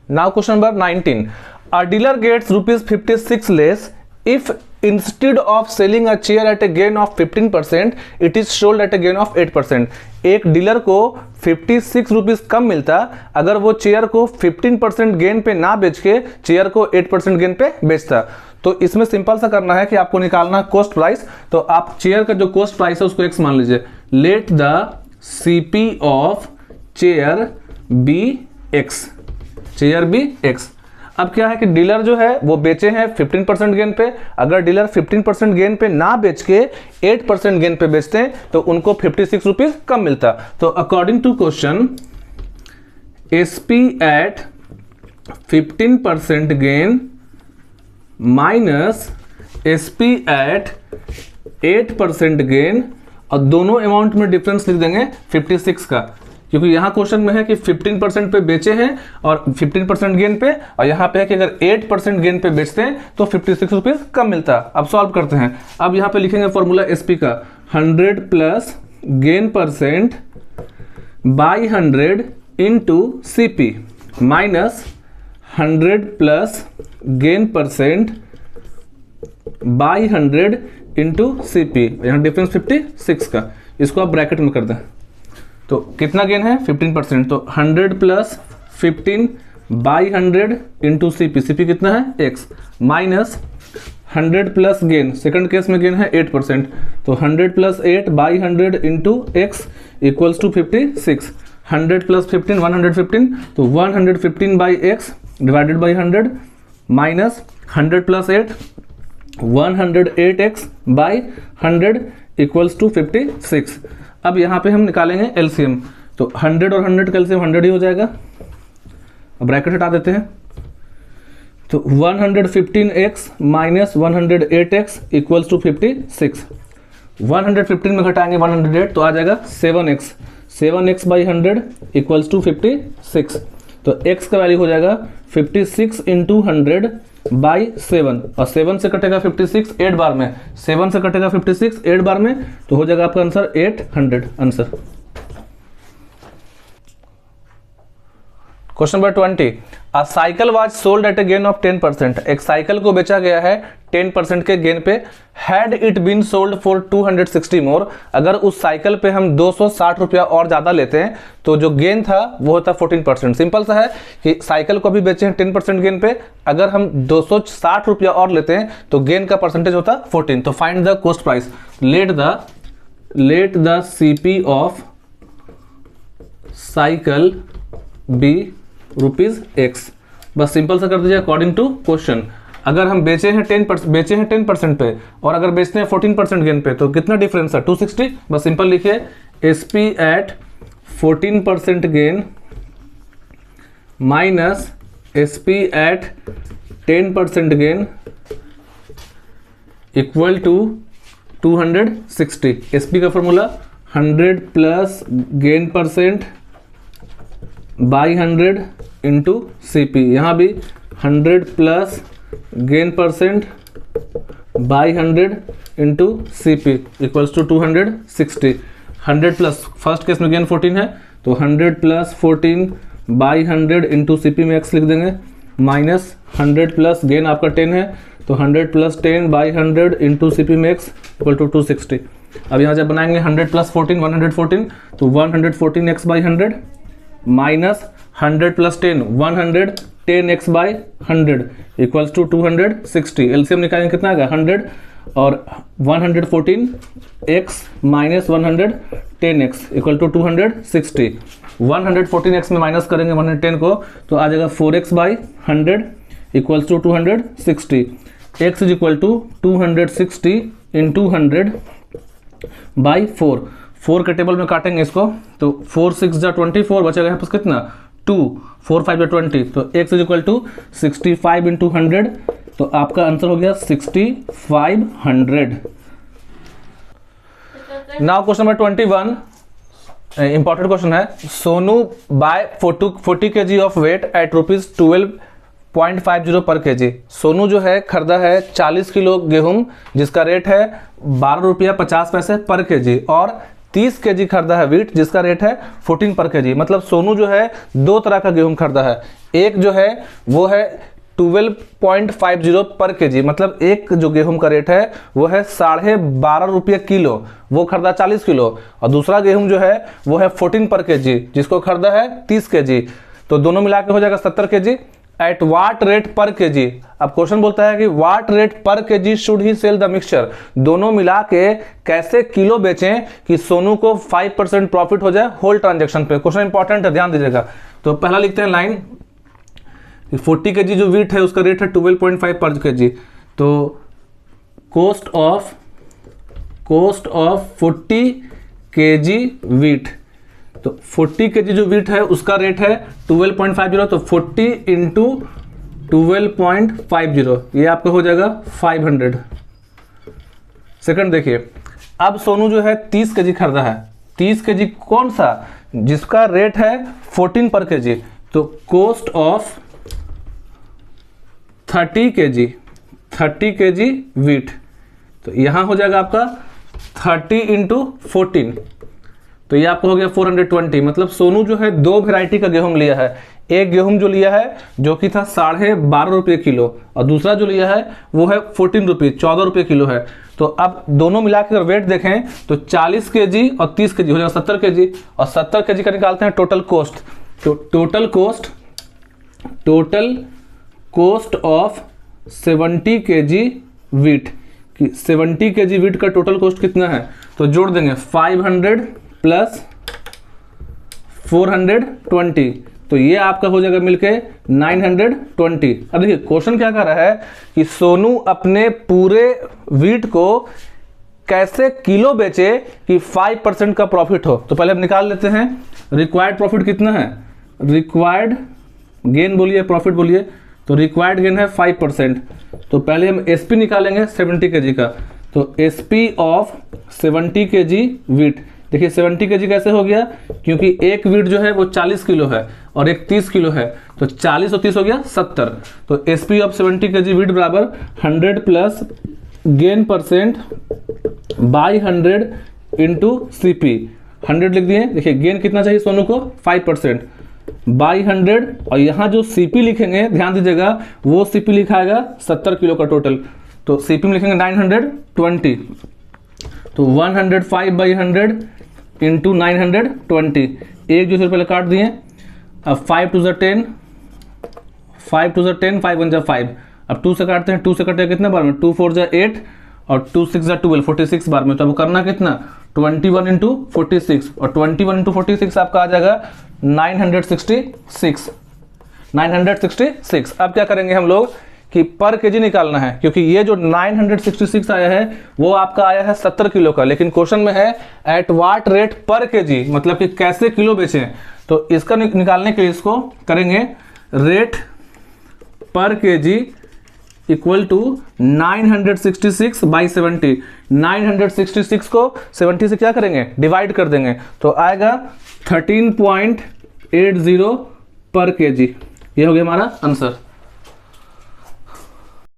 Now question number 19, a dealer gets ₹56 less if instead of selling a chair at a gain of 15% it is sold at a gain of 8%। एक dealer को 56 rupees कम मिलता अगर वो chair को 15% gain पे ना बेच के चेयर को 8% गेन पे बेचता। तो इसमें सिंपल सा करना है कि आपको निकालना कॉस्ट प्राइस। तो आप चेयर का जो कॉस्ट प्राइस है उसको x मान लीजिए। Let the CP of chair be x, chair be x। अब क्या है कि डीलर जो है वो बेचे हैं 15% गेन पे। अगर डीलर 15% गेन पे ना बेच के 8% गेन पे बेचते हैं तो उनको 56 रुपीज कम मिलता। तो according to question, SP at 15% gain minus SP at 8% gain, और दोनों अमाउंट में डिफरेंस लिख देंगे 56 का, क्योंकि यहाँ क्वेश्चन में है कि 15% पे बेचे हैं और 15% गेन पे, और यहाँ पे है कि अगर 8% गेन पे बेचते हैं तो 56 रुपीज कम मिलता। अब सॉल्व करते हैं। अब यहाँ पे लिखेंगे फॉर्मूला SP का 100 plus gain percent by 100 into CP minus 100 plus gain percent by 100 into CP, यहाँ डिफरेंस 56 का, इसको आप ब्रैकेट में कर दें। तो कितना गेन है 15%, तो 100 प्लस 15 बाई 100 इंटू CP कितना है x, minus 100 plus gain, second case में गेन है 8%, तो 100 plus 8 by 100 into x equals to 56। 100 plus 15 115, तो 115 by x divided by 100 minus 100 plus 8 108x by 100 equals to 56। अब यहाँ पे हम निकालेंगे LCM, तो 100 और 100 का LCM 100 ही हो जाएगा। अब ब्रैकेट हटा देते हैं, तो 115x minus 108x equals to 56। 115 में घटाएंगे 108 तो आ जाएगा 7x, 7x by 100 equals to 56। तो x का वैल्यू हो जाएगा 56 इंटू 100 बाई 7, और 7 से कटेगा 56 8 बार में, 7 से कटेगा 56 8 बार में, तो हो जाएगा आपका answer 800 answer. Question number 20, a cycle was sold at a gain of 10%। एक साइकिल को बेचा गया है 10% के गेन पे। Had it been sold for 260 more, अगर उस साइकिल पे हम 260 रुपया और ज्यादा लेते हैं तो जो गेन था वो होता 14%। सिंपल सा है कि साइकिल को भी बेचे हैं 10% गेन पे, अगर हम 260 रुपया और लेते हैं तो गेन का परसेंटेज होता 14। तो find the cost price. Let the CP of cycle be ₹x। बस सिंपल सा कर दीजिए अकॉर्डिंग टू क्वेश्चन। अगर हम बेचे हैं 10% पे और अगर बेचते हैं 14% गेन पे तो कितना डिफरेंस है 260। बस सिंपल लिखिए SP at 14% gain minus SP at 10% gain equal to 260। SP का formula 100 plus gain percent by 100 into CP, यहाँ भी 100 plus gain percent by 100 into CP equals to 260। 100 plus first case में गेन 14 है तो 100 plus 14 by 100 into CP में x लिख देंगे, minus 100 plus gain आपका 10 है तो 100 प्लस 10 बाई 100 इंटू CP में x इक्वल टू 260। अब यहाँ जब बनाएंगे 100 प्लस 14 114, तो 114x by 100 minus 100 plus 10 110x by 100 equals to 260। LCM निकालेंगे कितना आएगा 100 और 114x minus 110x equal to 260। 114x में माइनस करेंगे 110 को तो आ जाएगा 4x by 100 equals to 260। x is equal to 260 into 100 by 4 के टेबल में काटेंगे इसको तो 4 6 जा 24 बचेगा यहाँ पर कितना 2 4 5 जा 20, तो x is equal to 65 into 100, तो आपका आंसर हो गया 6500। Now question number 21, important question है। Sonu buy 40 kg of weight at ₹12.50 per kg। Sonu जो है खरीदा है 40 किलो गेहूं जिसका रेट है ₹12.50 पर kg और 30 केजी खरीदा है व्हीट जिसका रेट है 14 पर केजी। मतलब सोनू जो है दो तरह का गेहूं खरीदा है, एक जो है वो है 12.50 पर केजी, मतलब एक जो गेहूं का रेट है वो है 12.5 रुपये किलो, वो खरीदा 40 किलो, और दूसरा गेहूं जो है वो है 14 पर केजी जिसको खरीदा है 30 केजी। तो दोनों मिला के हो जाएगा 70 KG. At what rate per KG, अब क्वेश्चन बोलता है कि what rate per KG should he sell the mixture, दोनों मिला के कैसे किलो बेचें कि सोनू को 5% प्रॉफिट हो जाए होल ट्रांजेक्शन पे। क्वेश्चन इंपॉर्टेंट है, ध्यान दीजिएगा। तो पहला लिखते हैं लाइन, 40 केजी जो व्हीट है उसका रेट है 12.5 पर केजी, तो कोस्ट ऑफ 40 केजी व्हीट, तो 40 केजी जो व्हीट है उसका रेट है 12.50, तो 40 इंटू 12.50 ये आपका हो जाएगा 500। सेकंड देखिए, अब सोनू जो है 30 केजी खरीदा है, 30 केजी कौन सा, जिसका रेट है 14 पर केजी, तो कोस्ट ऑफ 30 केजी व्हीट, तो यहां हो जाएगा आपका 30 इंटू 14, तो ये आपका हो गया 420। मतलब सोनू जो है दो वैरायटी का गेहूं लिया है, एक गेहूं जो लिया है जो कि था 12.5 रुपये किलो, और दूसरा जो लिया है वो है 14 रुपये, 14 रुपये किलो है। तो अब दोनों मिलाकर वेट देखें तो 40 केजी और 30 केजी हो जाएगा 70 केजी, और 70 केजी का निकालते हैं टोटल कोस्ट, तो total cost of 70 KG wheat, 70 KG wheat का टोटल कॉस्ट कितना है, तो जोड़ देंगे 500 प्लस 420, तो ये आपका हो जाएगा मिलके 920। अब देखिए क्वेश्चन क्या कर रहा है कि सोनू अपने पूरे व्हीट को कैसे किलो बेचे कि 5% का प्रॉफिट हो। तो पहले हम निकाल लेते हैं रिक्वायर्ड प्रॉफिट कितना है, रिक्वायर्ड गेन बोलिए, प्रॉफिट बोलिए, तो रिक्वायर्ड गेन है 5%। तो पहले हम एसपी निकालेंगे 70 केजी का, तो एसपी ऑफ 70 केजी व्हीट, देखिए 70 केजी कैसे हो गया, क्योंकि एक व्हीट जो है वो 40 किलो है और एक 30 किलो है, तो 40 और 30 हो गया 70, तो एसपी ऑफ 70 केजी व्हीट बराबर 100 plus gain percent by 100 into CP, 100 लिख दिए। देखिए गेन कितना चाहिए सोनू को, 5% बाई 100, और यहाँ जो सीपी लिखेंगे ध्यान दीजिएगा, वो सीपी लिखाएगा 70 किलो का टोटल, तो सीपी में लिखेंगे 920, तो 105 बाई 100 इंटू 920, एक जो पहले काट दिए, अब 5 टू ज़ 10, 5 टू ज़ 10, 5 1 ज़ 5, अब 2 से काटते हैं, 2 से कटेगा कितने बार में, 2 4 ज़ 8 और 2 6 ज़ 12, 46 बार में, तो अब करना कितना 21 इंटू 46, और 21 इंटू 46 आपका आ जाएगा 966। अब क्या करेंगे हम लोग कि पर केजी निकालना है, क्योंकि ये जो 966 आया है वो आपका आया है 70 किलो का, लेकिन क्वेश्चन में है eight what rate per KG, मतलब कि कैसे किलो बेचें। तो इसका निकालने के लिए इसको करेंगे rate per KG equal to 966 by 70, 966 को 70 से क्या करेंगे, डिवाइड कर देंगे, तो आएगा 13.80 पर केजी। ये हो गया हमारा आंसर।